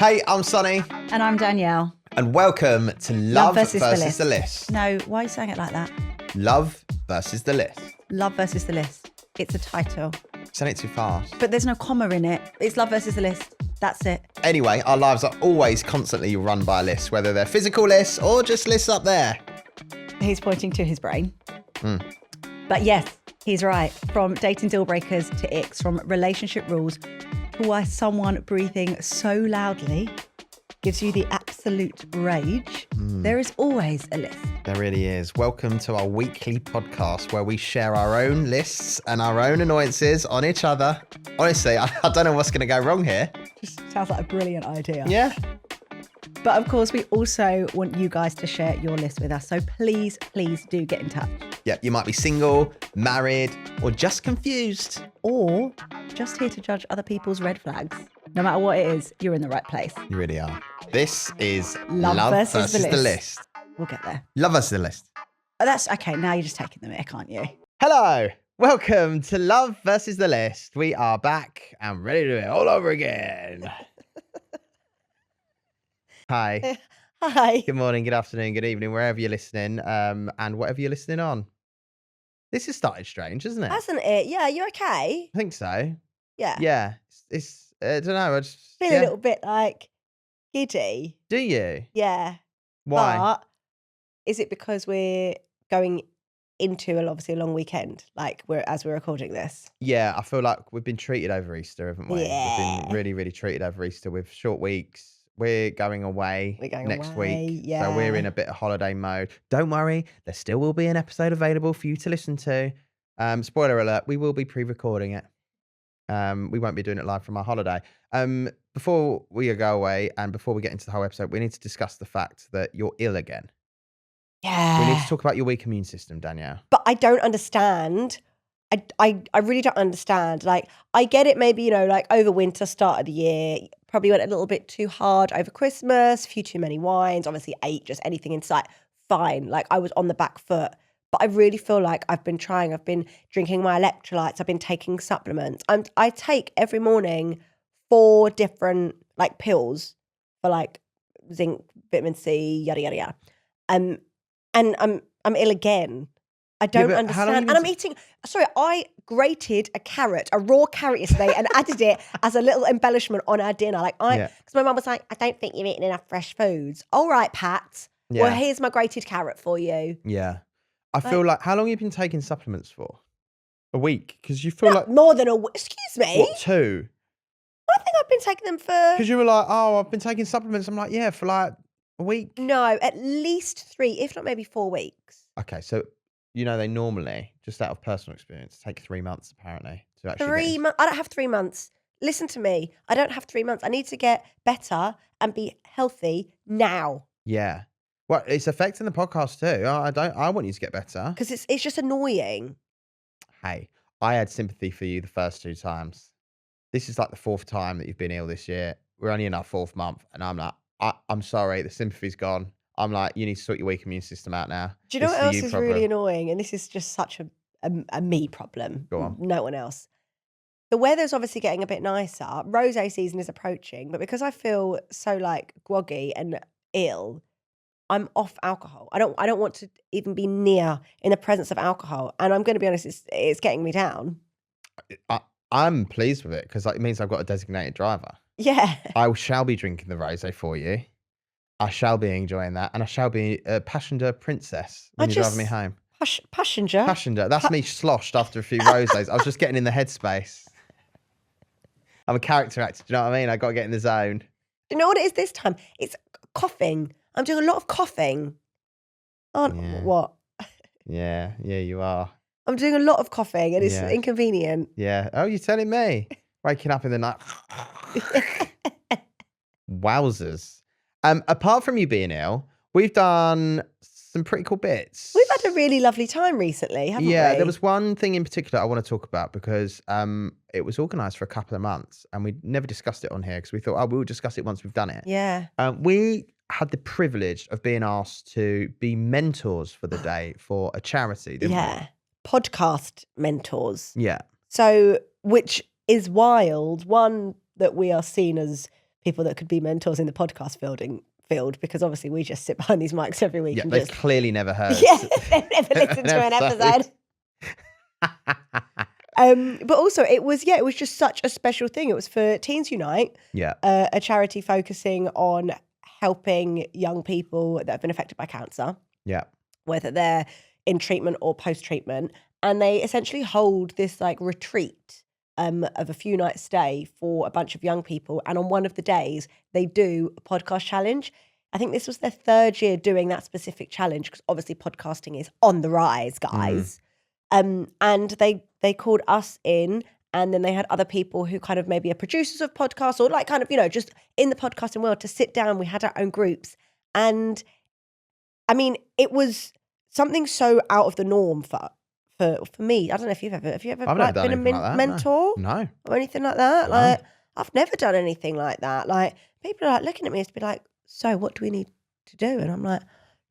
Hey, I'm Sonny. And I'm Danielle. And welcome to Love versus the List. No, why are you saying it like that? Love versus the List. Love versus the List. It's a title. Saying it too fast. But there's no comma in it. It's Love versus the List. That's it. Anyway, our lives are always constantly run by lists, whether they're physical lists or just lists up there. He's pointing to his brain. But yes, he's right. From dating deal breakers to icks, from relationship rules to why someone breathing so loudly gives you the absolute rage. There is always a list. There really is. Welcome to our weekly podcast where we share our own lists and our own annoyances on each other. Honestly, I don't know what's going to go wrong here. Just sounds like a brilliant idea. Yeah. But of course, we also want you guys to share your list with us. So please do get in touch. Yeah, you might be single, married, or just confused. Or just here to judge other people's red flags. No matter what it is, you're in the right place. You really are. This is Love versus the List. We'll get there. Love versus the List. Oh, that's okay. Now you're just taking the mic, aren't you? Hello. Welcome to Love versus the List. We are back and ready to do it all over again. Hi. Hi. Good morning, good afternoon, good evening, wherever you're listening, and whatever you're listening on. This has started strange, isn't it? Hasn't it? Yeah, you okay? I think so. Yeah. Yeah. It's I don't know. I just Feel a little bit like giddy. Do you? Yeah. Why? But is it because we're going into obviously a long weekend, like as we're recording this? Yeah, I feel like we've been treated over Easter, haven't we? Yeah. We've been really, really treated over Easter with short weeks. We're going away next week. Yeah. So we're in a bit of holiday mode. Don't worry, there still will be an episode available for you to listen to. Spoiler alert, we will be pre-recording it. We won't be doing it live from our holiday. Before we go away and before we get into the whole episode, we need to discuss the fact that you're ill again. Yeah. We need to talk about your weak immune system, Danielle. But I don't understand. I really don't understand. Like, I get it maybe, like over winter, start of the year, probably went a little bit too hard over Christmas, a few too many wines, obviously ate just anything in sight. Fine. Like, I was on the back foot. But I really feel like I've been drinking my electrolytes, I've been taking supplements. I take every morning 4 different like pills for like zinc, vitamin C, yada yada yada. And I'm ill again. I don't understand. And I'm eating. Sorry, I grated a carrot, a raw carrot yesterday, and added it as a little embellishment on our dinner. Like because my mum was like, "I don't think you're eating enough fresh foods." All right, Pat. Yeah. Well, here's my grated carrot for you. Yeah, I feel like how long have you been taking supplements for? A week? Because you feel like more than a week. Excuse me. What, 2? I think I've been taking them for. Because you were like, "Oh, I've been taking supplements." I'm like, "Yeah, for like a week." No, at least 3, if not maybe 4 weeks. Okay, so. They normally, just out of personal experience, take 3 months apparently to actually. 3 months? I don't have 3 months. Listen to me. I don't have 3 months. I need to get better and be healthy now. Yeah. Well, it's affecting the podcast too. I want you to get better. Because it's just annoying. Hey, I had sympathy for you the first 2 times. This is like the 4th time that you've been ill this year. We're only in our 4th month, and I'm like, I'm sorry, the sympathy's gone. I'm like, you need to sort your weak immune system out now. Do you know what else is really annoying? And this is just such a me problem. Go on. No one else. The weather's obviously getting a bit nicer. Rosé season is approaching, but because I feel so like groggy and ill, I'm off alcohol. I don't want to even be near in the presence of alcohol. And I'm going to be honest, it's getting me down. I'm pleased with it because it means I've got a designated driver. Yeah. I shall be drinking the rosé for you. I shall be enjoying that, and I shall be a passenger princess when you drive me home. Passenger? Passenger. That's me sloshed after a few rosés. I was just getting in the headspace. I'm a character actor. Do you know what I mean? I got to get in the zone. Do you know what it is this time? It's coughing. I'm doing a lot of coughing. What? Yeah, you are. I'm doing a lot of coughing, and it's inconvenient. Yeah. Oh, you're telling me? Waking up in the night. Wowzers. Apart from you being ill, we've done some pretty cool bits. We've had a really lovely time recently, haven't we? Yeah, there was one thing in particular I want to talk about because it was organised for a couple of months and we never discussed it on here because we thought, we'll discuss it once we've done it. Yeah. We had the privilege of being asked to be mentors for the day for a charity, didn't we? Podcast mentors. Yeah. So, which is wild. One, that we are seen as people that could be mentors in the podcast field, because obviously we just sit behind these mics every week Yeah, and they've just clearly never heard. yeah, they've never listened to an episode. But also it was just such a special thing. It was for Teens Unite, Yeah. a charity focusing on helping young people that have been affected by cancer, Yeah. whether they're in treatment or post-treatment. And they essentially hold this like retreat of a few nights stay for a bunch of young people. And on one of the days, they do a podcast challenge. I think this was their third year doing that specific challenge, because obviously podcasting is on the rise, guys. And they called us in, and then they had other people who kind of maybe are producers of podcasts or like kind of, just in the podcasting world to sit down. We had our own groups. And I mean, it was something so out of the norm for me. I don't know if have you ever I've like, never been done a anything like that, mentor No. or anything like that? No. Like, I've never done anything like that. Like, people are like looking at me to be like, so what do we need to do? And I'm like,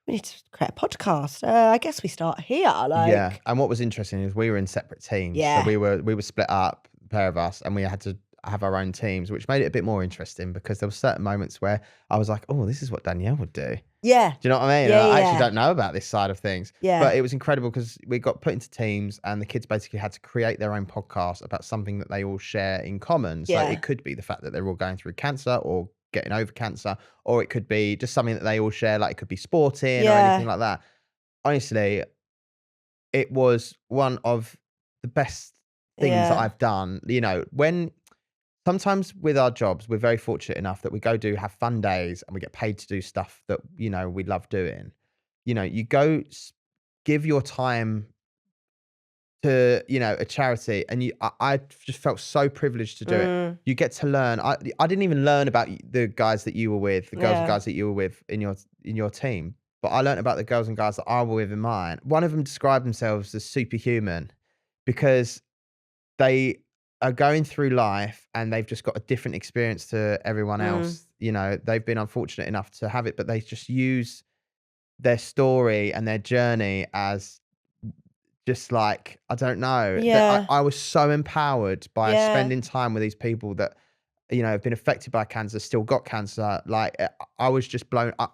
we need to create a podcast. I guess we start here. Like, Yeah. And what was interesting is we were in separate teams. Yeah. So we were split up, a pair of us, and we had to have our own teams, which made it a bit more interesting, because there were certain moments where I was like, oh, this is what Danielle would do. yeah, Do you know what I mean? Yeah, I yeah. actually don't know about this side of things. Yeah. But it was incredible because we got put into teams, and the kids basically had to create their own podcast about something that they all share in common. So Yeah. it could be the fact that they're all going through cancer or getting over cancer, or it could be just something that they all share, like it could be sporting or Yeah. anything like that. Honestly, it was one of the best things that Yeah. I've done. When sometimes with our jobs, we're very fortunate enough that we have fun days and we get paid to do stuff that, we love doing. You go give your time to, a charity, and I just felt so privileged to do it. You get to learn. I didn't even learn about the guys that you were with, the girls and Yeah. guys that you were with in your team, but I learned about the girls and guys that I were with in mine. One of them described themselves as superhuman because they are going through life and they've just got a different experience to everyone else. They've been unfortunate enough to have it, but they just use their story and their journey as just like, I don't know. Yeah. I was so empowered by Yeah. spending time with these people that, have been affected by cancer, still got cancer. Like, I was just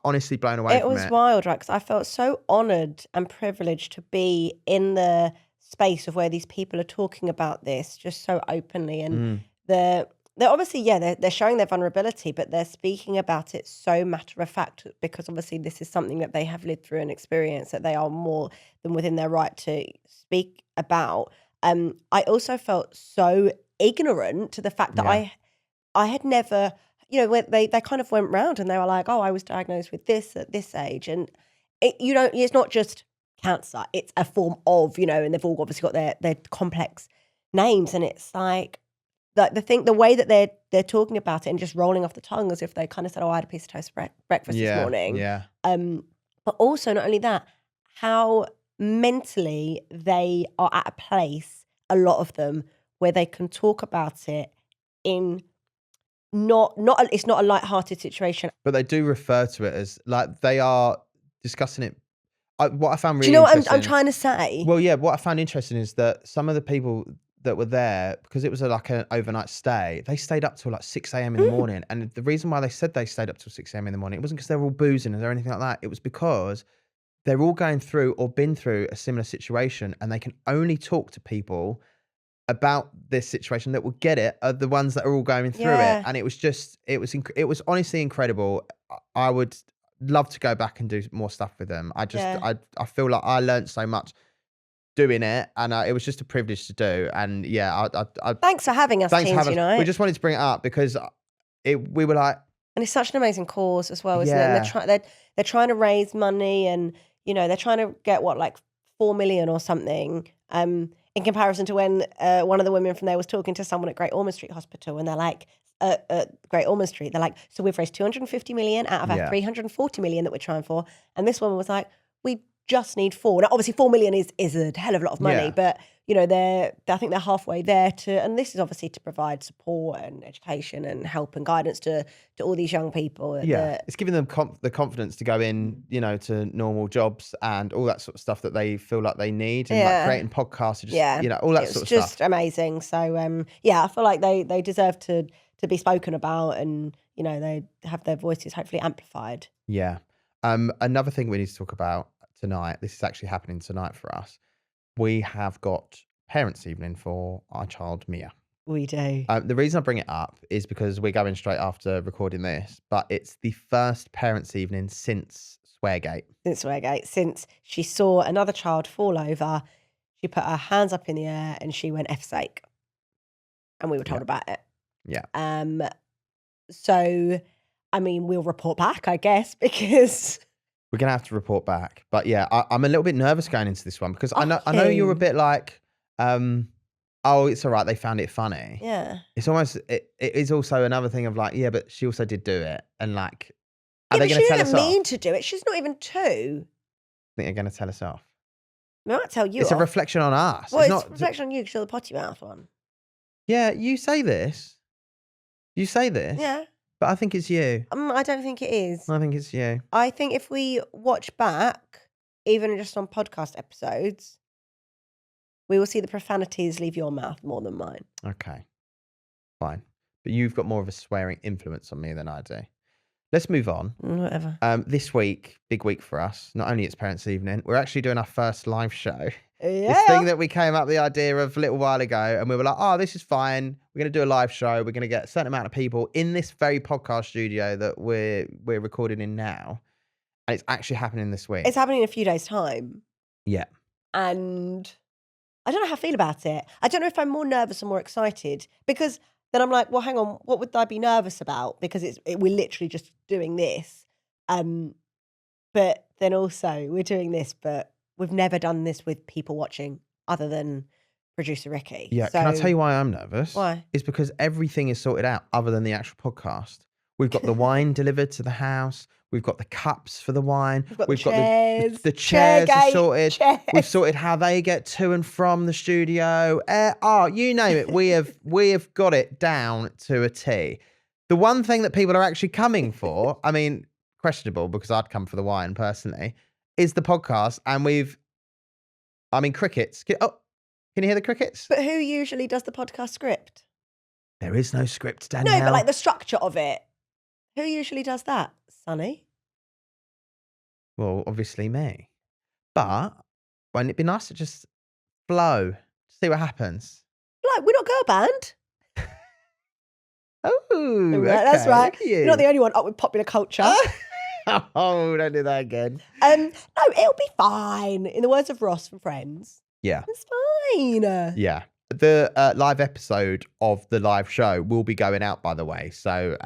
honestly blown away It from was it. wild, right? Because I felt so honoured and privileged to be in the space of where these people are talking about this just so openly. And they're obviously, they're showing their vulnerability, but they're speaking about it so matter of fact, because obviously this is something that they have lived through and experienced, that they are more than within their right to speak about. I also felt so ignorant to the fact that Yeah. I had never, when they kind of went round and they were like, oh, I was diagnosed with this at this age. And it's not just cancer, it's a form of, and they've all obviously got their complex names. And it's like the way that they're talking about it and just rolling off the tongue as if they kind of said, oh, I had a piece of toast for breakfast this morning. Yeah. But also not only that, how mentally they are at a place, a lot of them, where they can talk about it in it's not a light-hearted situation. But they do refer to it as like they are discussing it. What I found really Do you know what I'm interesting. trying to say? Well, yeah, what I found interesting is that some of the people that were there, because it was like an overnight stay, they stayed up till like 6 a.m. in the morning. And the reason why they said they stayed up till 6 a.m. in the morning, it wasn't because they were all boozing or anything like that. It was because they're all going through or been through a similar situation, and they can only talk to people about this situation that will get it, are the ones that are all going through Yeah. it. And it was honestly incredible. I would love to go back and do more stuff with them. I feel like I learned so much doing it, and it was just a privilege to do. And yeah, Thanks for having us, thanks for Teens having us. Unite. We just wanted to bring it up because we were like, And it's such an amazing cause as well, isn't it? Yeah. And they're trying to raise money, and they're trying to get like 4 million or something. In comparison to when one of the women from there was talking to someone at Great Ormond Street Hospital, and they're like, Great Ormond Street, they're like, so we've raised 250 million out of our Yeah. 340 million that we're trying for. And this woman was like, we just need 4. Now, obviously 4 million is a hell of a lot of money, Yeah. but I think they're halfway there and this is obviously to provide support and education and help and guidance to all these young people. yeah, it's giving them the confidence to go in, to normal jobs and all that sort of stuff that they feel like they need, and like Yeah. creating podcasts, all that It's sort of just stuff. amazing. So I feel like they deserve to to be spoken about, and they have their voices hopefully amplified. Yeah. Another thing we need to talk about tonight. This is actually happening tonight for us. We have got parents' evening for our child Mia. We do. The reason I bring it up is because we're going straight after recording this, but it's the first parents' evening since Sweargate. Since she saw another child fall over, she put her hands up in the air and she went F's sake. And we were told about it. Yeah. So, I mean, we'll report back, I guess, because we're gonna have to report back. But yeah, I'm a little bit nervous going into this one because I know Okay. you're a bit like, oh, it's all right. They found it funny. yeah. It's almost it is also another thing of like, yeah, but she also did do it, and like, are Yeah, they but going she to tell us didn't off? mean to do it. She's not even 2. I think they're going to tell us off. I might tell you It's a off. reflection on us. Well, it's it's not. a reflection on you because you're the potty mouth one. Yeah, you say this. You say this. Yeah. But I think it's you. I don't think it is. I think it's you. I think if we watch back, even just on podcast episodes, we will see the profanities leave your mouth more than mine. Okay. Fine. But you've got more of a swearing influence on me than I do. Let's move on. Whatever. This week, big week for us. Not only it's parents' evening, we're actually doing our first live show. Yeah. This thing that we came up with the idea of a little while ago, and we were like, oh, this is fine. We're going to do a live show. We're going to get a certain amount of people in this very podcast studio that we're recording in now. And it's actually happening this week. It's happening in a few days' time. Yeah. And I don't know how I feel about it. I don't know if I'm more nervous or more excited, because then I'm like, well, hang on, what would I be nervous about? Because we're literally just doing this. But then also we're doing this, but we've never done this with people watching other than producer Ricky. Yeah. So, Can I tell you why I'm nervous? Why? It's because everything is sorted out other than the actual podcast. We've got the wine delivered to the house. We've got the cups for the wine. We've got the chairs. the chairs are Chairgate, sorted. chairs. We've sorted how they get to and from the studio. You name it. We have got it down to a T. The one thing that people are actually coming for, I mean, questionable because I'd come for the wine personally, is the podcast. And crickets. Can you hear the crickets? But who usually does the podcast script? There is no script, Danielle. No, but like the structure of it. Who usually does that? Sunny? Well, obviously me. But won't it be nice to just flow, see what happens? Like, we're not girl band. Oh, Right, that's okay, right. look at you. You're not the only one up with popular culture. Oh, don't do that again. No, it'll be fine. In the words of Ross from Friends, Yeah, it's fine. yeah. The live episode of the live show will be going out, by the way. So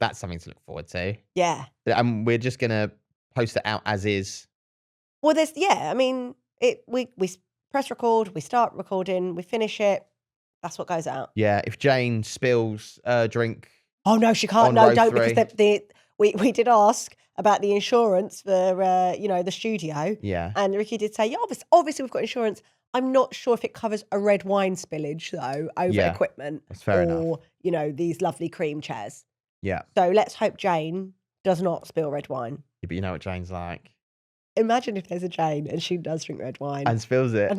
that's something to look forward to. Yeah. And we're just going to post it out as is. Well, we press record, we start recording, we finish it. That's what goes out. Yeah, if Jane spills a drink. Oh, no, she can't. On No, row don't, 3. because we did ask about the insurance for, the studio. Yeah. And Ricky did say, yeah, obviously we've got insurance. I'm not sure if it covers a red wine spillage, though, over Yeah, equipment. that's fair enough. Or, these lovely cream chairs. Yeah. So let's hope Jane does not spill red wine. But you know what Jane's like. Imagine if there's a Jane and she does drink red wine. And spills it.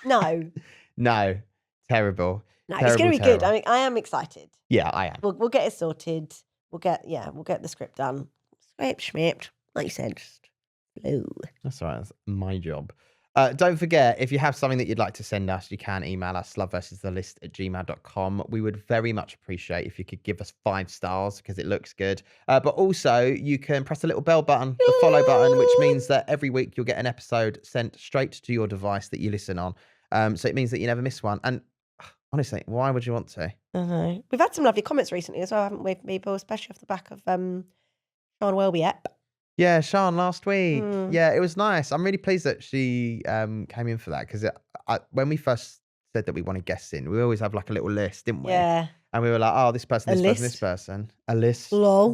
No. No. Terrible. No, Terrible, it's going to be good. terrible. I mean, I am excited. Yeah, I am. We'll get it sorted. We'll get the script done. Schmipped, like you said, just blue. That's all right. That's my job. Don't forget, if you have something that you'd like to send us, you can email us loveversusthelist@gmail.com. We would very much appreciate if you could give us 5 stars because it looks good. But also, you can press the little bell button, the follow button, which means that every week you'll get an episode sent straight to your device that you listen on. So it means that you never miss one. And honestly, why would you want to? I know. We've had some lovely comments recently as well, haven't we, people? Especially off the back of Sean Welby ep. Yeah, Sean last week. Mm. Yeah, it was nice. I'm really pleased that she came in for that because when we first said that we wanted guests in, we always have like a little list, didn't we? Yeah. And we were like, oh, this person, A this person, this list? person. A list. Lol.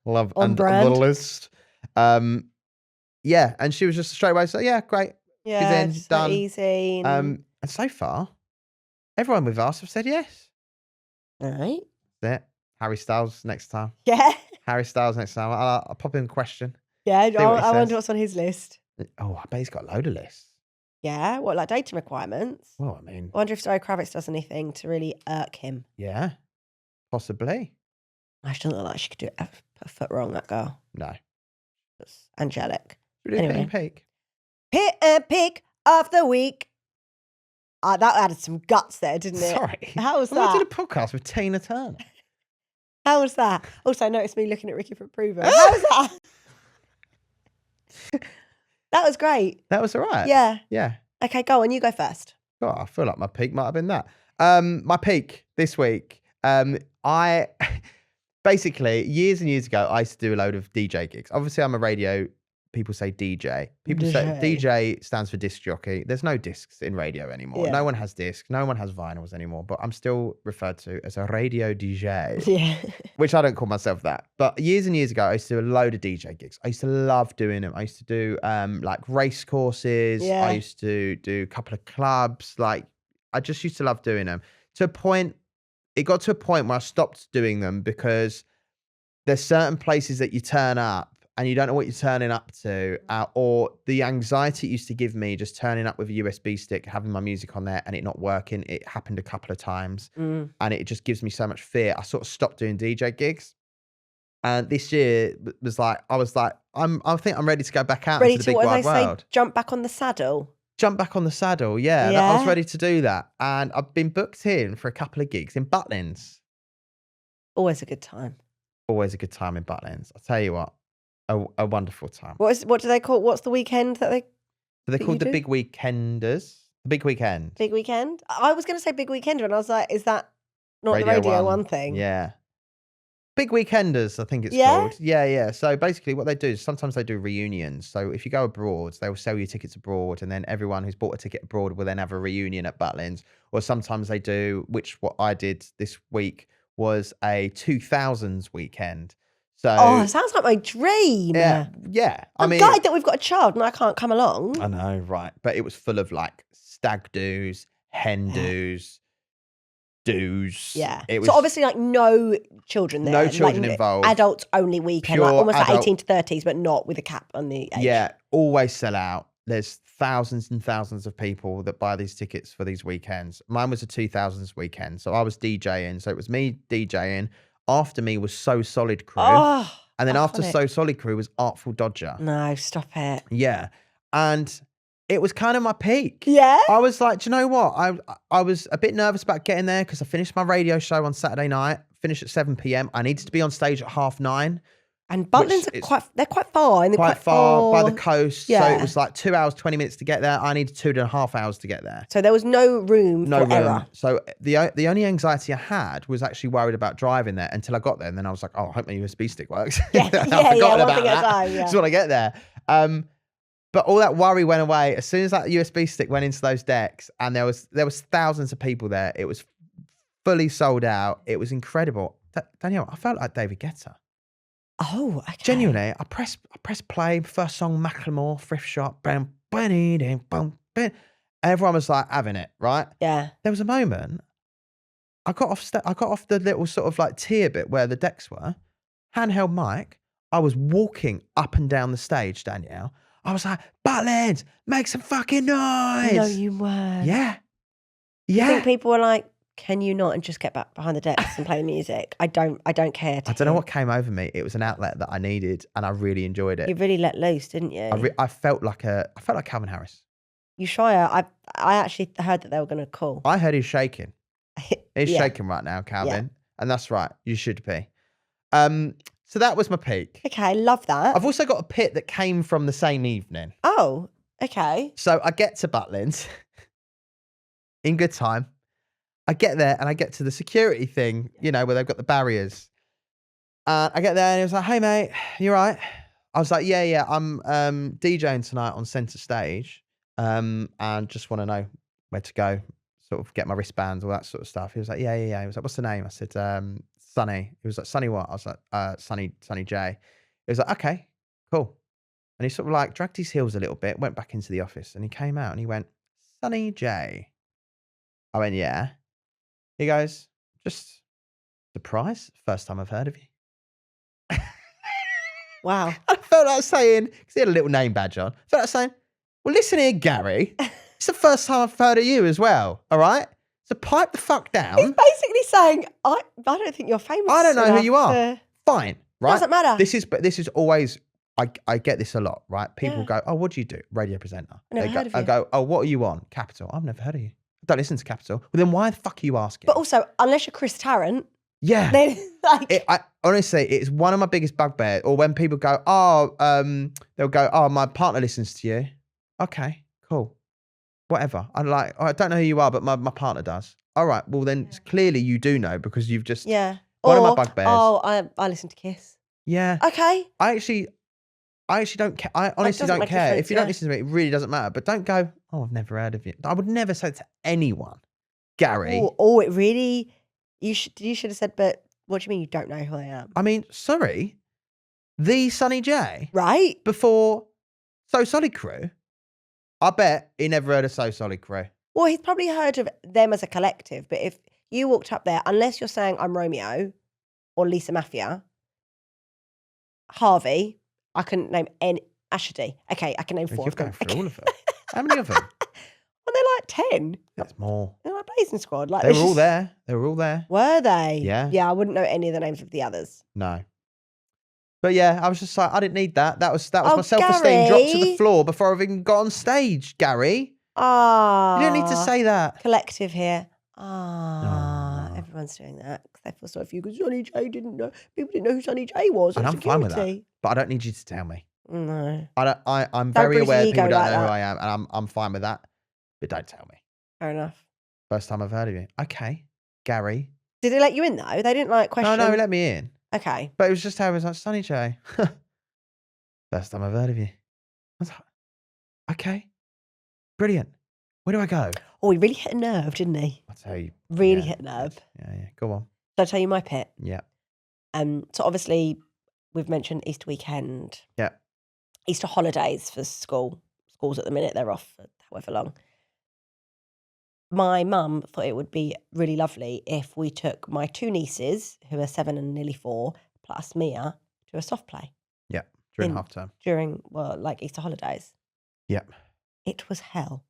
Love. On and brand. the list. Yeah, and she was just straight away, so yeah, great. Yeah, in, just done. like easy. And And so far, everyone we've asked have said yes. all right. That's it. Harry Styles next time. Yeah. Harry Styles next time. I'll pop in a question. Yeah. what he I wonder says. what's on his list. Oh, I bet he's got a load of lists. Yeah. What, like dating requirements? Well, I mean, I wonder if Zoe Kravitz does anything to really irk him. yeah, Possibly. I still look like she could do it. Put a foot wrong, that girl. No. That's angelic. Should we do Anyway. Pit and Peak? Pit and Pick of the week. That added some guts there, didn't it? Sorry. How was I did a that? podcast with Tina Turner. How was that? Also, I noticed me looking at Ricky for approval. How was that? That was great. That was all right. Yeah. Yeah. Okay, go on. You go first. God, I feel like my peak might have been that. My peak this week. I basically years and years ago I used to do a load of DJ gigs. Obviously, I'm a radio. People say DJ. People say DJ stands for disc jockey. There's no discs in radio anymore. Yeah. No one has discs. No one has vinyls anymore. But I'm still referred to as a radio DJ, Yeah. which I don't call myself that. But years and years ago, I used to do a load of DJ gigs. I used to love doing them. I used to do like race courses. Yeah. I used to do a couple of clubs. Like I just used to love doing them. To a point, it got to a point where I stopped doing them because there's certain places that you turn up and you don't know what you're turning up to, or the anxiety it used to give me just turning up with a USB stick, having my music on there and it not working. It happened a couple of times and it just gives me so much fear. I sort of stopped doing DJ gigs. And this year was like, I think I'm ready to go back out Ready into to, the big what wide do they world. say? Jump back on the saddle. Jump back on the saddle. Yeah, I was Yeah. ready to do that. And I've been booked in for a couple of gigs in Butlins. Always a good time. Always a good time in Butlins. I'll tell you what, a wonderful time. What do they call? What's the weekend that they? So they're that called you the do? Big Weekenders. The Big Weekend. Big weekend? I was going to say big weekender, and I was like, is that not the Radio 1 thing? Yeah. Big Weekenders, I think it's Yeah? called. Yeah. So basically what they do is sometimes they do reunions. So if you go abroad, they will sell you tickets abroad and then everyone who's bought a ticket abroad will then have a reunion at Butlins. Or sometimes they do, which what I did this week was a 2000s weekend. So Oh, it sounds like my dream. yeah. I I'm mean, gutted that we've got a child and I can't come along. I know, right. But it was full of like stag do's, hen do's, Yeah. It was So obviously, like no children there. No children like, involved. Adults only weekend, like Pure almost like adult. 18 to 30s, but not with a cap on the age. Yeah, always sell out. There's thousands and thousands of people that buy these tickets for these weekends. Mine was a 2000s weekend. So I was DJing. So it was me DJing. After me was So Solid Crew. Oh, and then after iconic. So Solid Crew was Artful Dodger. No, stop it. Yeah. And it was kind of my peak. Yeah. I was like, do you know what? I was a bit nervous about getting there because I finished my radio show on Saturday night, finished at 7 p.m. I needed to be on stage at 9:30. And Butlins is they're quite far. And they're Quite far by the coast. So Yeah. it was like 2 hours, 20 minutes to get there. I needed 2.5 hours to get there. So there was no room No for room. error. So the only anxiety I had was actually worried about driving there until I got there. And then I was like, oh, I hope my USB stick works. Yeah, I yeah, forgot one about thing at a that. time, yeah. Just when I get there. But all that worry went away as soon as that USB stick went into those decks, and there was thousands of people there. It was fully sold out. It was incredible. Danielle, I felt like David Guetta. Oh, okay. Genuinely, I pressed play. First song, Macklemore, Thrift Shop, bam, bam, bam, bam. Everyone was like having it, right? Yeah. There was a moment. I got off the little sort of like tier bit where the decks were. Handheld mic. I was walking up and down the stage, Danielle. I was like, Butlins, make some fucking noise. No, you weren't. Yeah. I Yeah. think people were like, can you not and just get back behind the decks and play the music? I don't care. I don't know what came over me. It was an outlet that I needed and I really enjoyed it. You really let loose, didn't you? I felt like Calvin Harris. You Shire, I actually heard that they were going to call. I heard he's shaking. He's Yeah. shaking right now, Calvin. And that's right. You should be. So that was my peak. Okay, love that. I've also got a pit that came from the same evening. Oh, okay. So I get to Butlins in good time. I get there and I get to the security thing, you know, where they've got the barriers. I get there and he was like, hey, mate, you right? I was like, yeah, I'm DJing tonight on centre stage and just want to know where to go, sort of get my wristbands, all that sort of stuff. He was like, yeah. He was like, what's the name? I said, Sonny. He was like, Sonny what? I was like, Sonny J. He was like, okay, cool. And he sort of like dragged his heels a little bit, went back into the office and he came out and he went, Sonny J. I went, yeah. He goes, just surprise. First time I've heard of you. Wow. I felt like saying, because he had a little name badge on, I felt like saying, well, listen here, Gary. It's the first time I've heard of you as well. All right. So pipe the fuck He's down. basically saying, I don't think you're famous. I don't know who enough you are. to-" Fine, right? Doesn't matter. This is always. I get this a lot, right? People Yeah. go, "Oh, what do you do?" Radio presenter. I never They heard of I you. go, "Oh, what are you on?" Capital. I've never heard of you. I don't listen to Capital. Well, then why the fuck are you asking? But also, unless you're Chris Tarrant, yeah. then like Honestly, it's one of my biggest bugbears. Or when people go, they'll go, "Oh, my partner listens to you." Okay, cool, whatever. I'm like, I don't know who you are, but my partner does. All right, well then clearly you do know because you've just yeah. One of my Or, bugbears. Oh, I listen to Kiss. yeah. Okay. I actually don't care. I honestly doesn't don't make a care. difference, If you don't yeah. listen to me, it really doesn't matter. But don't go, "Oh, I've never heard of you." I would never say it to anyone. Gary. It really. You should have said. But what do you mean you don't know who I am? I mean, sorry. The Sonny J Right. before So Solid Crew. I bet he never heard of So Solid Crew. Well, he's probably heard of them as a collective. But if you walked up there, unless you're saying I'm Romeo or Lisa Mafia, Harvey, I couldn't name any. Ashady. Okay, I can name 4 You're of them. going through all of them. How many of them? Well, they're like 10. That's more. They're like Blazing Squad. Like They were it's all just- there. They were all there. Were they? Yeah. Yeah, I wouldn't know any of the names of the others. No. But yeah, I was just like, I didn't need that. That was Oh, my self-esteem dropped to the Gary. floor before I've even got on stage, Gary. Ah. You don't need to say that. Collective here. Oh. Everyone's doing that because they feel sorry for you because Sonny J didn't know. People didn't know who Sonny J was. And at I'm fine with that. security. But I don't need you to tell me. No. I'm very bruise aware your people ego don't like know who that. I am, and I'm fine with that. But don't tell me. Fair enough. First time I've heard of you. Okay, Gary. Did they let you in though? They didn't like question. No, he let me in. Okay. But it was just how it was like, Sonny J. First time I've heard of you. I was like, okay, brilliant. Where do I go? Oh, he really hit a nerve, didn't he? I'll tell you. Really Yeah, hit a nerve. Yeah. Go on. Did I tell you my pit? Yeah. So obviously we've mentioned Easter weekend. Yeah. Easter holidays for school. Schools at the minute, they're off for however long. My mum thought it would be really lovely if we took my 2 nieces, who are 7 and nearly 4, plus Mia, to a soft play Yeah. During In- half term. during, like Easter holidays. Yeah. It was hell.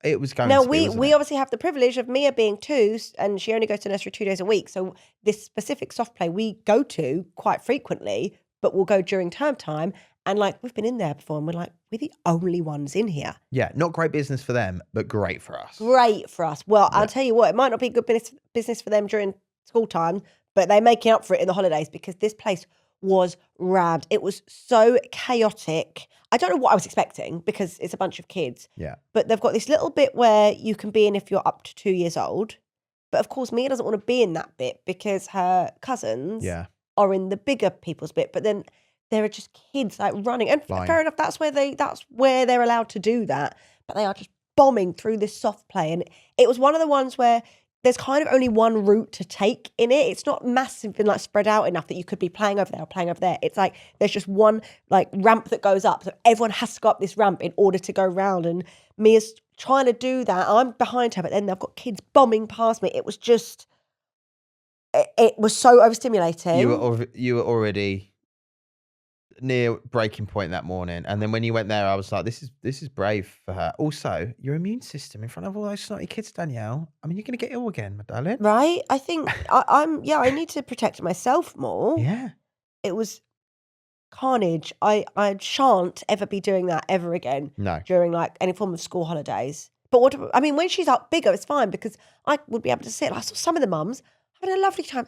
It was going Now, to be, wasn't we it? obviously have the privilege of Mia being 2, and she only goes to nursery 2 days a week. So this specific soft play we go to quite frequently, but we'll go during term time. And like, we've been in there before and we're like, we're the only ones in here. Yeah, not great business for them, but great for us. Great for us. Well, Yeah. I'll tell you what, it might not be good business for them during school time, but they're making up for it in the holidays because this place was rammed. It was so chaotic. I don't know what I was expecting because it's a bunch of kids. Yeah. But they've got this little bit where you can be in if you're up to 2 years old. But of course, Mia doesn't want to be in that bit because her cousins Yeah. are in the bigger people's bit. But then there are just kids like running. And Flying. fair enough, that's where they're allowed to do that. But they are just bombing through this soft play. And it was one of the ones where there's kind of only one route to take in it. It's not massive and like spread out enough that you could be playing over there or playing over there. It's like there's just one like ramp that goes up. So everyone has to go up this ramp in order to go round. And Mia's trying to do that. I'm behind her, but then they've got kids bombing past me. It was just, it was so overstimulating. You were already near breaking point that morning, and then when you went there, I was like, "This is brave for her." Also, your immune system in front of all those snotty kids, Danielle. I mean, you're going to get ill again, my darling. Right? I think I need to protect myself more. Yeah. It was carnage. I shan't ever be doing that ever again No. during like any form of school holidays. But when she's up bigger, it's fine because I would be able to sit. I saw some of the mums having a lovely time.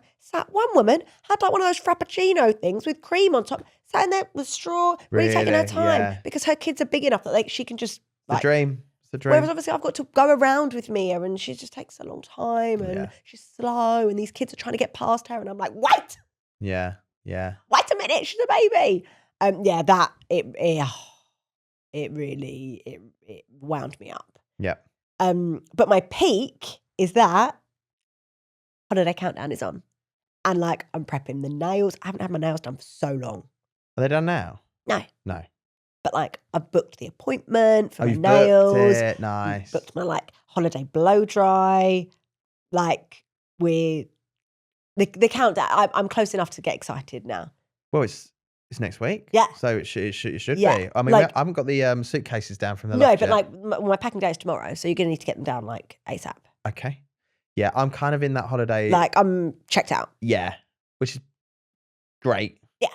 One woman had like one of those frappuccino things with cream on top, sat in there with straw, really taking her Really? time Yeah. because her kids are big enough that she can just The like. dream. It's the dream. Whereas obviously I've got to go around with Mia and she just takes a long time and Yeah. she's slow and these kids are trying to get past her and I'm like, wait Yeah. Yeah. a minute, she's a baby. It really wound me up. Yeah. But my peak is that holiday countdown is on. And like I'm prepping the nails. I haven't had my nails done for so long. Are they done now? No. No. But like I've booked the appointment for Oh, my you've nails. booked it. Nice. Booked my like holiday blow dry. Like with the countdown. I'm close enough to get excited now. Well, it's next week. Yeah. So it should Yeah, be. I mean, like- I haven't got the suitcases down from the No, loft but yet. like my packing day is tomorrow, so you're gonna need to get them down like ASAP. Okay. Yeah, I'm kind of in that holiday. Like I'm checked out. Yeah, which is great. Yeah.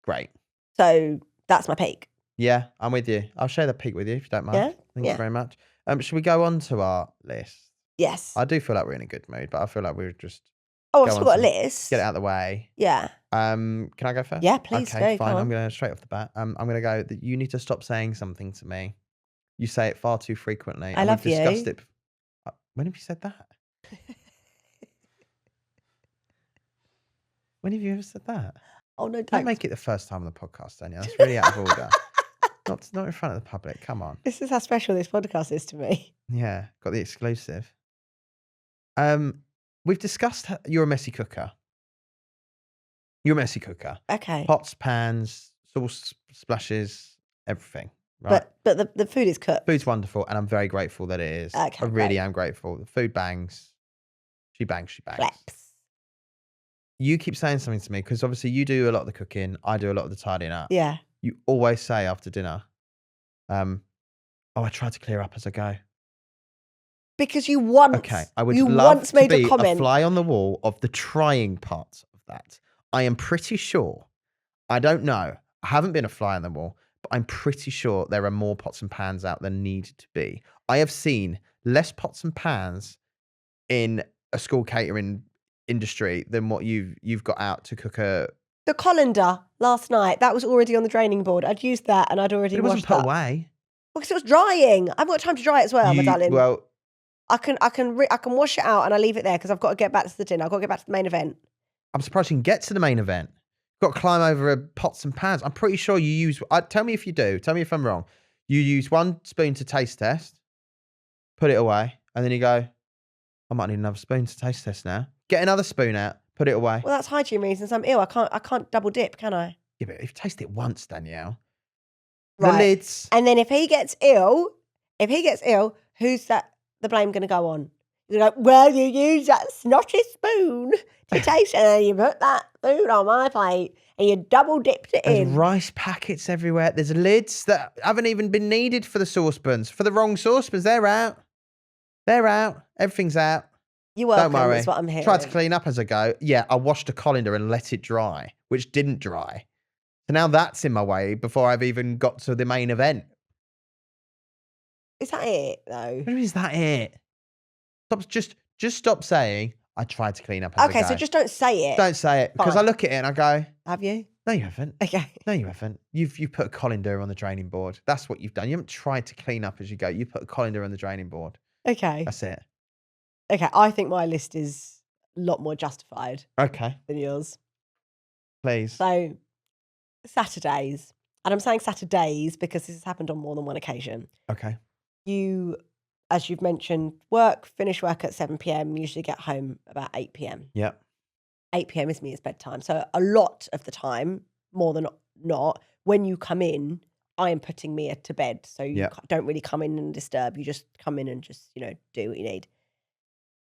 Great. So that's my peak. Yeah, I'm with you. I'll share the peak with you if you don't mind. Yeah? Thank you Yeah. very much. Should we go on to our list? Yes. I do feel like we're in a good mood, but I feel like we're just Oh, I've go still on got a to list. get it out of the way. Yeah. Can I go first? Yeah, please Okay, go, fine. go I'm on. going to straight off the bat. I'm going to go that you need to stop saying something to me. You say it far too frequently. I and love we've discussed you. it. When have you said that? When have you ever said that? Oh, no, Don't don't. make it the first time on the podcast, Danielle. That's really out of order. Not in front of the public. Come on. This is how special this podcast is to me. Yeah, got the exclusive. We've discussed you're a messy cooker. You're a messy cooker. Okay. Pots, pans, sauce splashes, everything. Right. But the food is cooked. Food's wonderful, and I'm very grateful that it is. Okay, I really great. am grateful. The food bangs. She bangs. She bangs. Flaps. You keep saying something to me because obviously you do a lot of the cooking. I do a lot of the tidying up. Yeah. You always say after dinner, "Oh, I try to clear up as I go." Because you once, Okay, I would you love once to made be a comment. fly on the wall of the trying part of that. I am pretty sure. I don't know. I haven't been a fly on the wall, but I'm pretty sure there are more pots and pans out than need to be. I have seen less pots and pans in a school catering industry than what you've got out to cook a. The colander last night, that was already on the draining board. I'd used that and I'd already It wasn't washed put that. away. Because it was drying. I've got time to dry it as well, my darling. Well, I can wash it out and I leave it there because I've got to get back to the dinner. I've got to get back to the main event. I'm surprised you can get to the main event. You've got to climb over pots and pans. I'm pretty sure you use. Tell me if you do. Tell me if I'm wrong. You use one spoon to taste test, put it away, and then you go, I might need another spoon to taste test now. Get another spoon out, put it away. Well, that's hygiene reasons. I'm ill. I can't double dip, can I? Yeah, but if you taste it once, Danielle. Right. The lids. And then if he gets ill, who's the blame going to go on? You're like, well, you use that snotty spoon to taste it, and then you put that food on my plate and you double dipped it There's in. rice packets everywhere. There's lids that haven't even been needed for the saucepans. For the wrong saucepans, they're out. They're out. Everything's out. You're welcome, Don't worry. is what I'm hearing. Try to clean up as I go. Yeah, I washed a colander and let it dry, which didn't dry. So now that's in my way before I've even got to the main event. Is that it, though? Where is that it? Stop, just stop saying, I tried to clean up as I Okay, go. so just don't say it. Don't say it, because I Fine. look at it and I go, Have you? no, you haven't. Okay. No, you haven't. You've put a colander on the draining board. That's what you've done. You haven't tried to clean up as you go. You put a colander on the draining board. Okay. That's it. Okay, I think my list is a lot more justified Okay, than yours. please. So, Saturdays, and I'm saying Saturdays because this has happened on more than one occasion. Okay. You, as you've mentioned, finish work at 7 p.m, usually get home about 8 p.m. Yep. 8 p.m. is Mia's bedtime. So, a lot of the time, more than not, when you come in, I am putting Mia to bed. So, you Yep. don't really come in and disturb. You just come in and just, do what you need.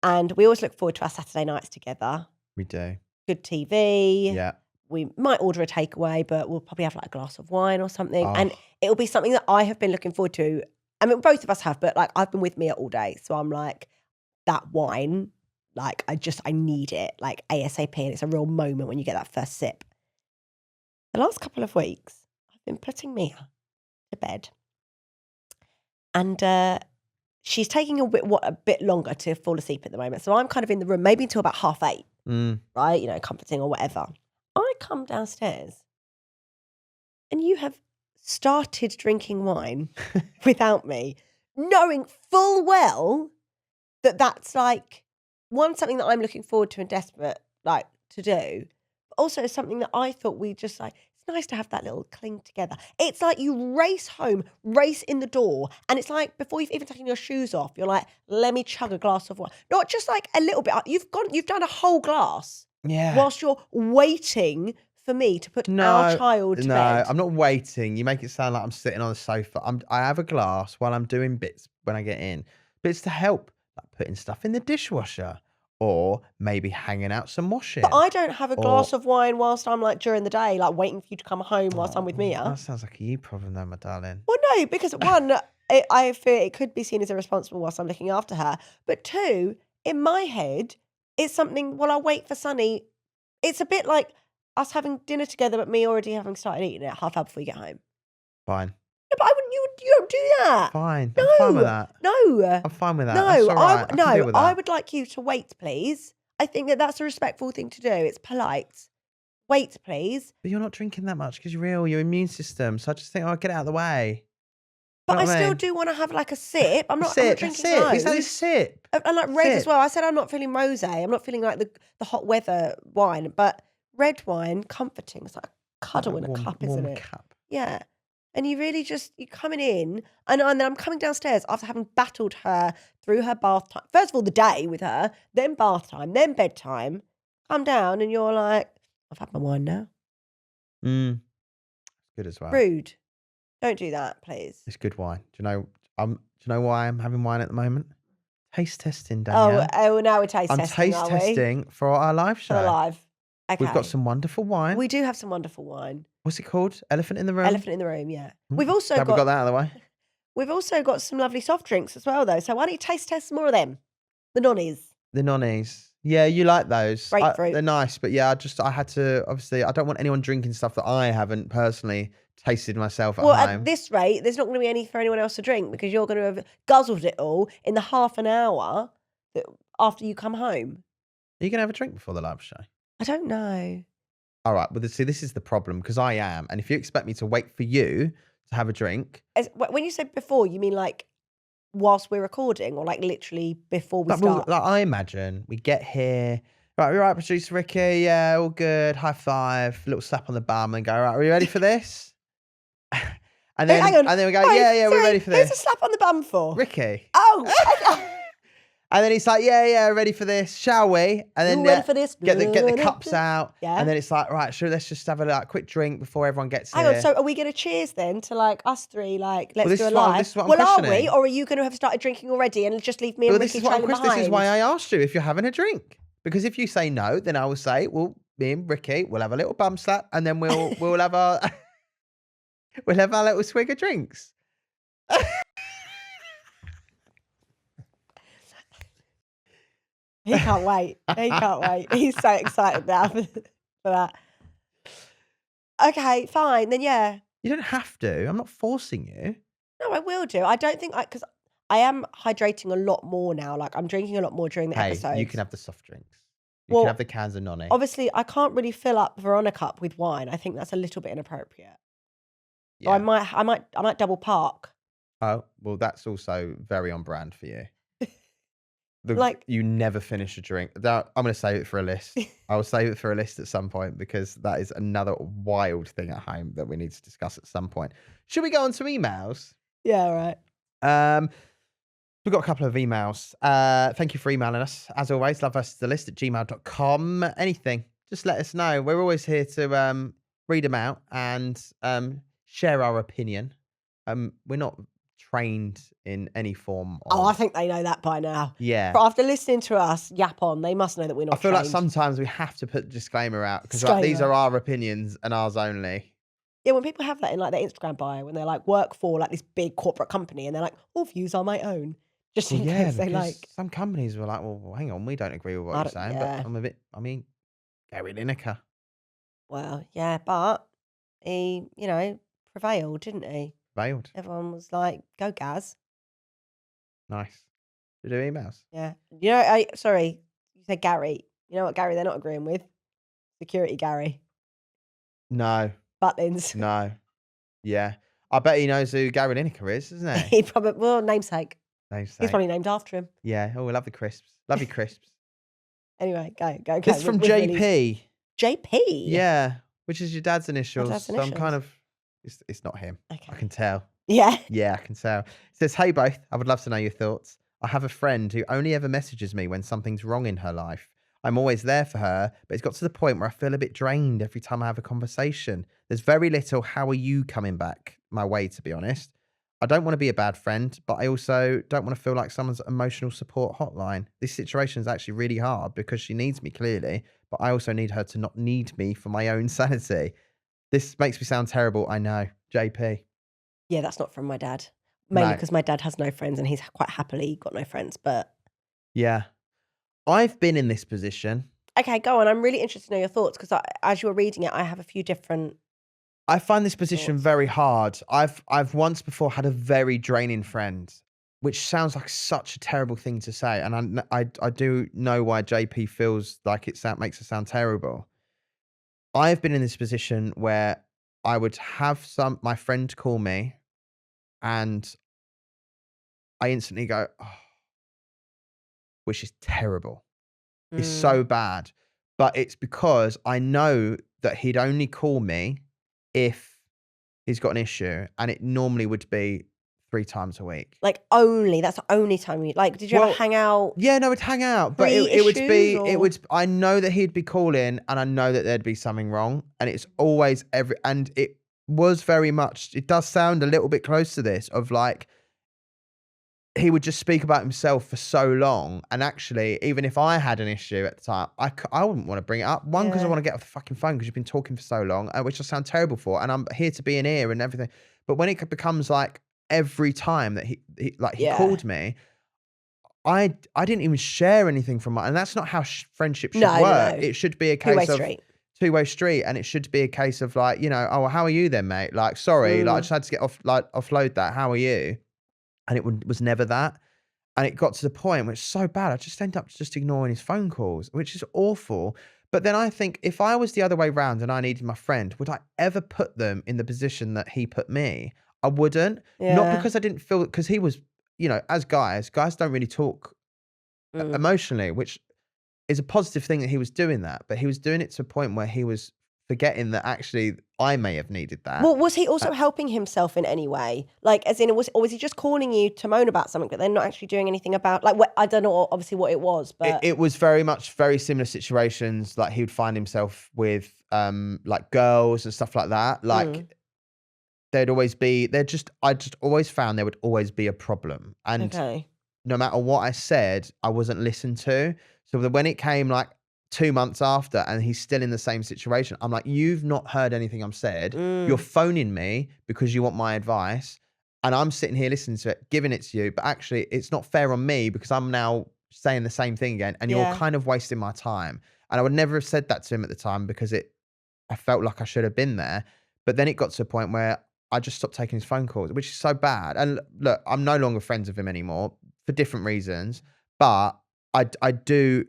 And we always look forward to our Saturday nights together. We do. Good TV. Yeah. We might order a takeaway, but we'll probably have like a glass of wine or something. Oh. And it'll be something that I have been looking forward to. I mean, both of us have, but like I've been with Mia all day. So I'm like, that wine, like I need it like ASAP. And it's a real moment when you get that first sip. The last couple of weeks, I've been putting Mia to bed. And she's taking a bit longer to fall asleep at the moment. So I'm kind of in the room, maybe until about 8:30, right? Comforting or whatever. I come downstairs and you have started drinking wine without me, knowing full well that that's like something that I'm looking forward to and desperate like to do, but also something that I thought we just like, it's nice to have that little cling together. It's like you race home, race in the door, and it's like before you've even taken your shoes off, you're like, let me chug a glass of wine. Not just like a little bit. You've done a whole glass. Yeah. Whilst you're waiting for me to put our child to bed. No, I'm not waiting. You make it sound like I'm sitting on the sofa. I have a glass while I'm doing bits when I get in. Bits to help, like putting stuff in the dishwasher or maybe hanging out some washing. But I don't have a glass of wine whilst I'm like during the day, like waiting for you to come home whilst I'm with Mia. That sounds like a you problem though, my darling. Well, no, because one, I feel it could be seen as irresponsible whilst I'm looking after her. But two, in my head, it's something, well, I'll wait for Sunny. It's a bit like us having dinner together, but me already having started eating it half hour before you get home. Fine. No, but I wouldn't, you don't do that. Fine. No. I'm fine with that. No. I'm fine with that. No, That's all right. I can deal with that. I would like you to wait, please. I think that that's a respectful thing to do. It's polite. Wait, please. But you're not drinking that much because you're ill, your immune system. So I just think, get it out of the way. But You know I what I still mean? do want to have like a sip. I'm not Sip, drinking sip. loads. Exactly, sip. And like red as Sip. well. I said I'm not feeling rosé. I'm not feeling like the hot weather wine, but red wine, comforting. It's like a cuddle in a cup, isn't it? Cup. Yeah. And you really just, you're coming in, and then I'm coming downstairs after having battled her through her bath time. First of all, the day with her, then bath time, then bedtime. Come down, and you're like, I've had my wine now. Good as well. Rude. Don't do that, please. It's good wine. Do you know why I'm having wine at the moment? Taste testing, Danielle. Oh, now we're taste I'm testing. taste testing for our live show. For the live. Okay. We've got some wonderful wine. We do have some wonderful wine. What's it called? Elephant in the Room? Elephant in the Room, yeah. Mm, We've also glad we got that out of the way. We've also got some lovely soft drinks as well, though. So why don't you taste test some more of them? The nonnies. The nonnies. Yeah, you like those. Grapefruit. They're nice, but yeah, I had to, obviously, I don't want anyone drinking stuff that I haven't personally tasted myself at Well, home. at this rate, there's not going to be any for anyone else to drink because you're going to have guzzled it all in the half an hour after you come home. Are you going to have a drink before the live show? I don't know. All right. Well, see, this is the problem because I am. And if you expect me to wait for you to have a drink. When you said before, you mean like whilst we're recording or like literally before we start? Like I imagine we get here. Right, we're right, producer Ricky. Yeah, all good. High five, little slap on the bum and go, right, are you ready for this? And then, hang on. and then we go, Wait, yeah, we're sorry, ready for who's this. a slap on the bum for? Ricky. Oh, And then he's like, yeah, ready for this, shall we? And then you ready for this? get the cups out. Yeah. And then it's like, right, sure, let's just have a quick drink before everyone gets Hang here. on, so are we going to cheers then to like us three, like, let's this do a is what- live? this is what I'm well, are we? questioning. Or are you going to have started drinking already and just leave me and Well, Ricky this is what I'm trailing questioning. This is behind? why I asked you if you're having a drink. Because if you say no, then I will say, well, me and Ricky, we'll have a little bum slap and then we'll have our we'll have our little swig of drinks. He can't wait. He can't wait. He's so excited now for that. Okay, fine. Then yeah. You don't have to. I'm not forcing you. No, I will do. I don't think because I am hydrating a lot more now. Like I'm drinking a lot more during the Hey, episodes. you can have the soft drinks. You Well, can have the cans of nonny. Obviously, I can't really fill up Veronica up with wine. I think that's a little bit inappropriate. So Yeah. I might double park. Oh, well, that's also very on brand for you. Like- you never finish a drink. I'm going to save it for a list. I will save it for a list at some point because that is another wild thing at home that we need to discuss at some point. Should we go on to emails? Yeah, right. We've got a couple of emails. Thank you for emailing us. As always, loveversuslist@gmail.com. Anything, just let us know. We're always here to read them out and share our opinion. We're not trained in any form of... Oh, I think they know that by now. Yeah. But after listening to us yap on, they must know that we're not I feel like trained. sometimes we have to put a disclaimer out because these Disclaimer. are our opinions and ours only. Yeah, when people have that in like their Instagram bio, when they're like work for like this big corporate company and they're like, all views are my own. Just in case they because like... some companies were like, well, hang on, we don't agree with what I you're don't- saying, yeah. but Gary Lineker. Well, yeah, but he, prevailed, didn't he? Veiled. Everyone was like, go Gaz. Nice. To do emails. Yeah. Sorry, you said Gary. You know what Gary they're not agreeing with? Security Gary. No. Butlins. No. Yeah. I bet he knows who Gary Lineker is, doesn't he? He probably, well, namesake. Namesake. He's probably named after him. Yeah. Oh, we love the crisps. Love your crisps. Anyway, go. This is from With JP. Willie's- JP? Yeah. Which is your dad's initials. dad's So I'm initials. kind of... It's not him. I Okay. can tell. Yeah. Yeah, I can tell. It says, hey both, I would love to know your thoughts. I have a friend who only ever messages me when something's wrong in her life. I'm always there for her, but it's got to the point where I feel a bit drained every time I have a conversation. There's very little, how are you coming back my way, to be honest. I don't want to be a bad friend, but I also don't want to feel like someone's emotional support hotline. This situation is actually really hard because she needs me clearly, but I also need her to not need me for my own sanity. This makes me sound terrible, I know. JP. Yeah, that's not from my dad. Mainly No. because my dad has no friends and he's quite happily got no friends. But Yeah. I've been in this position. Okay, go on. I'm really interested to know your thoughts because as you're reading it, I have a few different. I find this position Thoughts? very hard. I've once before had a very draining friend, which sounds like such a terrible thing to say, and I do know why JP feels like makes it sound terrible. I've been in this position where I would have my friend call me, and I instantly go, oh, which is terrible. It's so bad, but it's because I know that he'd only call me if he's got an issue, and it normally would be 3 times a week. Like that's the only time you like. Did you ever hang out? Yeah, no, we'd hang out, but it would be Pre-issues, or? I know that he'd be calling, and I know that there'd be something wrong, and it's always and it was very much. It does sound a little bit close to this of like he would just speak about himself for so long, and actually, even if I had an issue at the time, I wouldn't want to bring it up. One, because I Yeah. want to get off the fucking phone because you've been talking for so long, which I sound terrible for, and I'm here to be an ear and everything. But when it becomes like every time that he Yeah. called me, I didn't even share anything from and that's not how friendship should No, work. no. It should be a Two-way case of street. two-way street, and it should be a case of like, oh, how are you then, mate? Like, sorry, like I just had to get offload that. How are you? And it was never that. And it got to the point where it's so bad, I just ended up just ignoring his phone calls, which is awful. But then I think if I was the other way round and I needed my friend, would I ever put them in the position that he put me? I wouldn't. Not Yeah. because I didn't feel, because he was, as guys don't really talk emotionally, which is a positive thing that he was doing that. But he was doing it to a point where he was forgetting that actually I may have needed that. Well, was he also helping himself in any way? Like, as in, or was he just calling you to moan about something, but then not actually doing anything about, like, I don't know, obviously, what it was, but. It was very similar situations. Like he would find himself with like girls and stuff like that. Like I just always found there would always be a problem. And Okay. no matter what I said, I wasn't listened to. So when it came like 2 months after and he's still in the same situation, I'm like, you've not heard anything I've said. You're phoning me because you want my advice. And I'm sitting here listening to it, giving it to you. But actually, it's not fair on me because I'm now saying the same thing again. And you're kind of wasting my time. And I would never have said that to him at the time because I felt like I should have been there. But then it got to a point where I just stopped taking his phone calls, which is so bad. And look, I'm no longer friends with him anymore for different reasons. But I do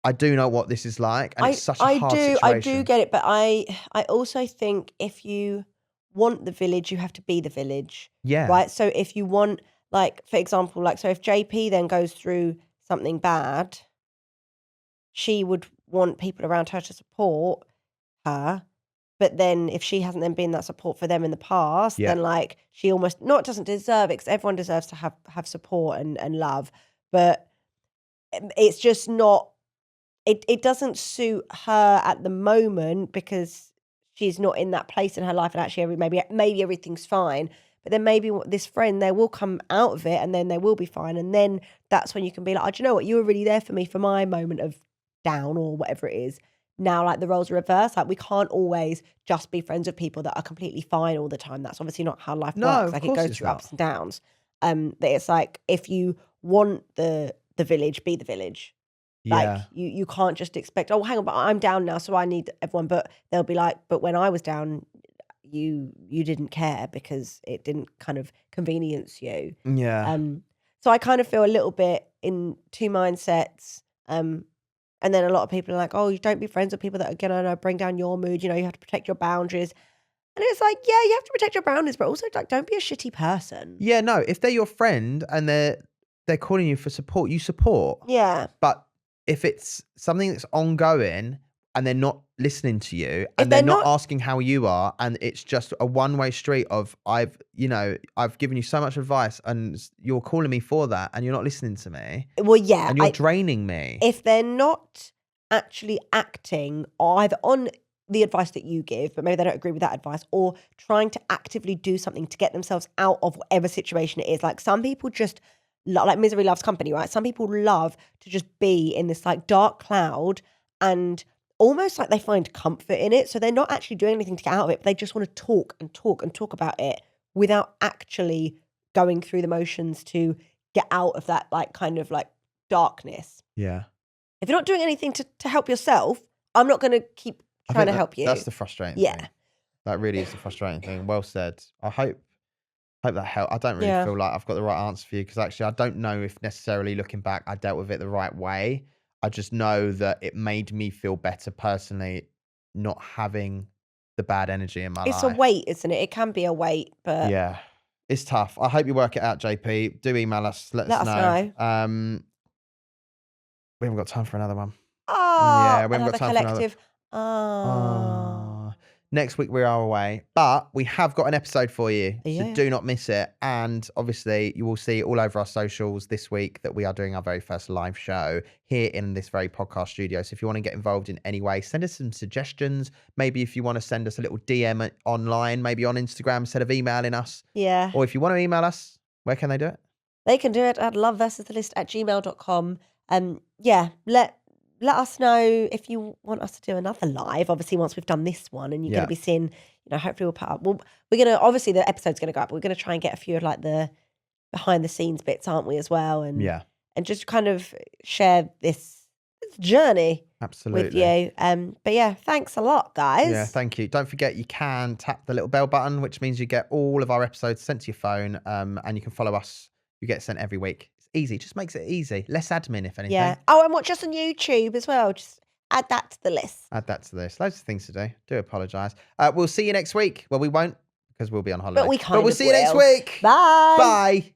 know what this is like, and it's such a hard situation. I do get it, but I also think if you want the village, you have to be the village. Yeah. Right? So if you want, like, for example, like, so if JP then goes through something bad, she would want people around her to support her. But then if she hasn't then been that support for them in the past, then like she almost doesn't deserve it, because everyone deserves to have support and love. But it's just not, it doesn't suit her at the moment because she's not in that place in her life, and actually maybe everything's fine. But then maybe this friend, they will come out of it and then they will be fine. And then that's when you can be like, oh, do you know what? You were really there for me for my moment of down or whatever it is. Now, like, the roles are reversed. Like, we can't always just be friends with people that are completely fine all the time. That's obviously not how life works. Like, it goes through ups and downs. But it's like, if you want the village, be the village. Like, you can't just expect, oh, hang on, but I'm down now, so I need everyone. But they'll be like, but when I was down, you didn't care because it didn't kind of convenience you. Yeah. So I kind of feel a little bit in two mindsets. And then a lot of people are like, oh, you don't be friends with people that are going to bring down your mood. You know, you have to protect your boundaries. And it's like, yeah, you have to protect your boundaries, but also, like, don't be a shitty person. Yeah, no, if they're your friend and they're calling you for support, you support. Yeah. But if it's something that's ongoing and they're not listening to you and they're not asking how you are, and it's just a one-way street of I've given you so much advice and you're calling me for that and you're not listening to me. Well, yeah. And you're draining me. If they're not actually acting either on the advice that you give, but maybe they don't agree with that advice, or trying to actively do something to get themselves out of whatever situation it is. Like, some people just, like, misery loves company, right? Some people love to just be in this, like, dark cloud, and almost like they find comfort in it. So they're not actually doing anything to get out of it, but they just want to talk and talk and talk about it without actually going through the motions to get out of that, like, kind of like darkness. Yeah. If you're not doing anything to help yourself, I'm not going to keep I trying think to help you. That's the frustrating Yeah. thing. That really is the frustrating thing. Well said. I hope that helped. I don't really feel like I've got the right answer for you because actually I don't know if necessarily looking back I dealt with it the right way. I just know that it made me feel better personally not having the bad energy in my life. It's a weight, isn't it? It can be a weight, but Yeah. It's tough. I hope you work it out, JP. Do email us. Let us know. We haven't got time for another one. Oh, we haven't got time for another. collective. Next week we are away, but we have got an episode for you, so do not miss it. And obviously, you will see all over our socials this week that we are doing our very first live show here in this very podcast studio. So if you want to get involved in any way, send us some suggestions. Maybe if you want to send us a little DM online, maybe on Instagram instead of emailing us. Yeah. Or if you want to email us, where can they do it? They can do it at loveversusthelist@gmail.com. Let us know if you want us to do another live. Obviously, once we've done this one, and you're going to be seeing, hopefully we'll put up. We're going to, obviously the episode's going to go up. But we're going to try and get a few of like the behind the scenes bits, aren't we, as well? And just kind of share this journey with you. But yeah, thanks a lot, guys. Yeah, thank you. Don't forget, you can tap the little bell button, which means you get all of our episodes sent to your phone, and you can follow us. You get sent every week. Easy, just makes it easy. Less admin, if anything. Yeah. Oh, and watch us on YouTube as well. Just add that to the list. Add that to the list. Loads of things to do. Do apologise. We'll see you next week. Well, we won't because we'll be on holiday. But we kind of we'll see you next will. week. Bye. Bye.